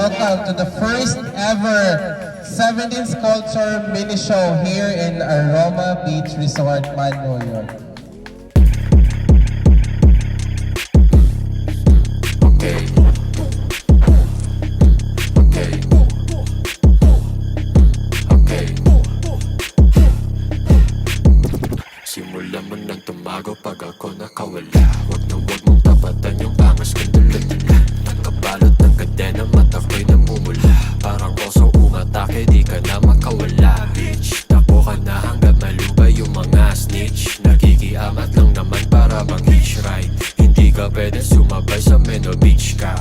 welcome to the first ever 17th Culture Mini Show here in Aroma Beach Resort, Man, New York. Simula mo nang tumago pag ako nakawala. Huwag mong tapatan yung angas kong dula-dula. Nakabalot ng kadena, mata ko'y namumula. Parang oso umatake, di ka na makawala. Bitch, takbo ka na hanggat malubay yung mga snitch. Nakikiamat lang naman para bang hitch ride. Hindi ka pwede sumabay sa Meno Beach ka.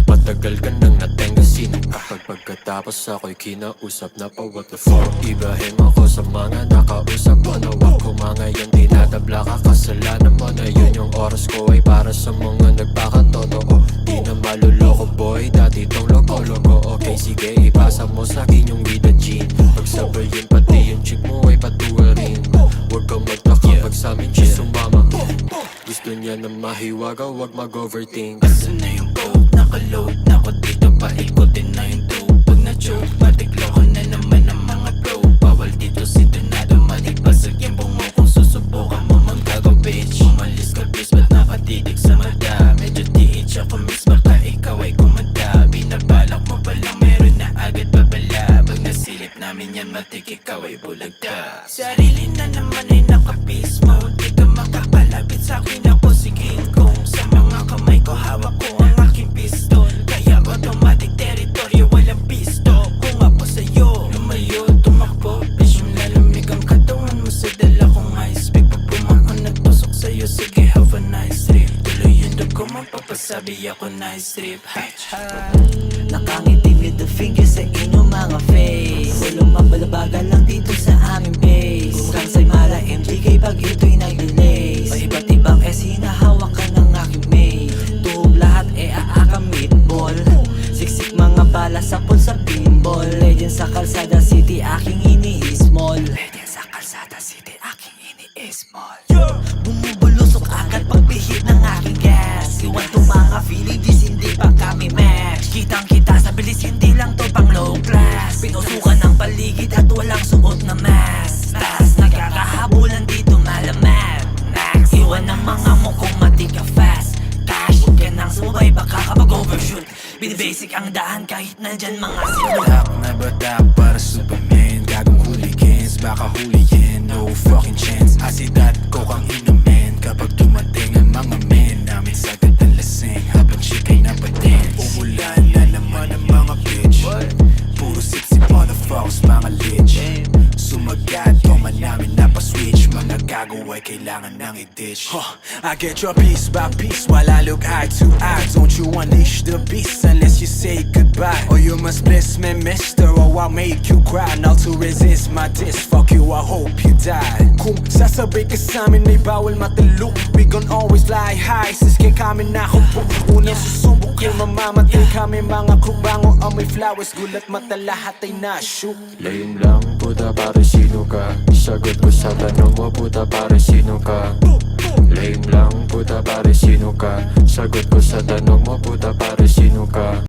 Matagal ka nang natenga, sino ka? Pagkatapos ako'y kinausap na pa what the fuck. Ibrahim ako sa mga nakausap mo na wag ko mga yan tinatabla ka. Kasalanan mo na yun yung oras ko ay para sa mga nagpakatotoo. Di na maluloko boy, dati tong loko-loko. Okay sige, ipasa mo sa'kin yung weed and gin. Pagsabayin pati yung chick mo ay patuwarin. Huwag kang magtaka pag sa'min siya sumama. Gusto niya na mahiwaga, wag mag-overthink. Asan na yung coke? Nakaload na ko dito, paikotin na yung dope. Pag na-choke, matikloko na naman ang mga bro. Bawal dito si Donado, malipasag yung bungo. Kung susubukan mo maggago bitch, umalis ka please, ba't nakatitig sa mata? Medyo TH ako miss, baka ikaw ay kumanda. Binabalak mo palang meron na agad babala. Pag nasilip namin yan, matik ikaw ay bulagda. Sarili na naman ay naka-peace mode. Di ka makakalapit sa'kin, ako si King Kong. Sa mga kamay ko, hawak ko ang aking pistol. Kaya automatic territory, walang pisto. Kung ako sa'yo, lumayo, tumakbo. Bitch, yung lalamig ang katawan mo sa dala kong ice pick. Pag bumaon nagtusok sa'yo, sige have a nice trip. Tuloy yung dugo mo, papasabi ako nice trip. Nakangiti with the finger sa inyong mga face. Walang mabalabagan lang dito sa aming base. Kung sa'y mala MGK pag ito'y nag-release. Iba't ibang hinahawak ka ng aking mate. Tuhog lahat aaka meatball. Siksik mga bala sa pool sa pinball. Legend sa Calzada City aking ini-small. Legend sa Calzada City aking ini-small. Bumubulusok agad pagbihit ng aking gas. Iwan to mga Philippines, hindi pa kami match. Kitang kita sa bilis, hindi lang to pang low class. Pinusukan ng paligid at walang suot na mask. Taas nagkakahabulan dito malamat. Max, iwan ng mga mukhang matika fast. Cash, huwag ka nang sumabay, baka kapag overshoot. Binibasic ang daan kahit nandyan mga silo. Batak na batak para Superman. Gagong hooligans, baka hulihin. No fucking chance. Asidat ko kang inumin. Kapag dumating ang mga men namin sagad ang lasing. Habang chick ay napatin. Umulan na naman ang mga bitch. Puro sipsip motherfuckers, mga lich. Sumagat, toma namin napaswitch. Mga gago ay kailangan nang i-ditch. I get your piece by piece while I look eye to eye. Don't you unleash the beast unless you say goodbye. Or you must bless me, mister, or I'll make you cry. Now to resist my diss, fuck you, I hope you die. Kung sasabay ka sa'min ay bawal mataluk. We gon' always fly high, siske kami nakupok. Unang susubok yung mamamatay kami mga kubango. Amoy flowers, gulat mata lahat ay na-shoot. Lame lang, puta pare sino ka? Sagot ko sa tanong mo, puta pare sino ka? Lame lang, puta pare sino ka? Sagot ko sa tanong mo, puta pare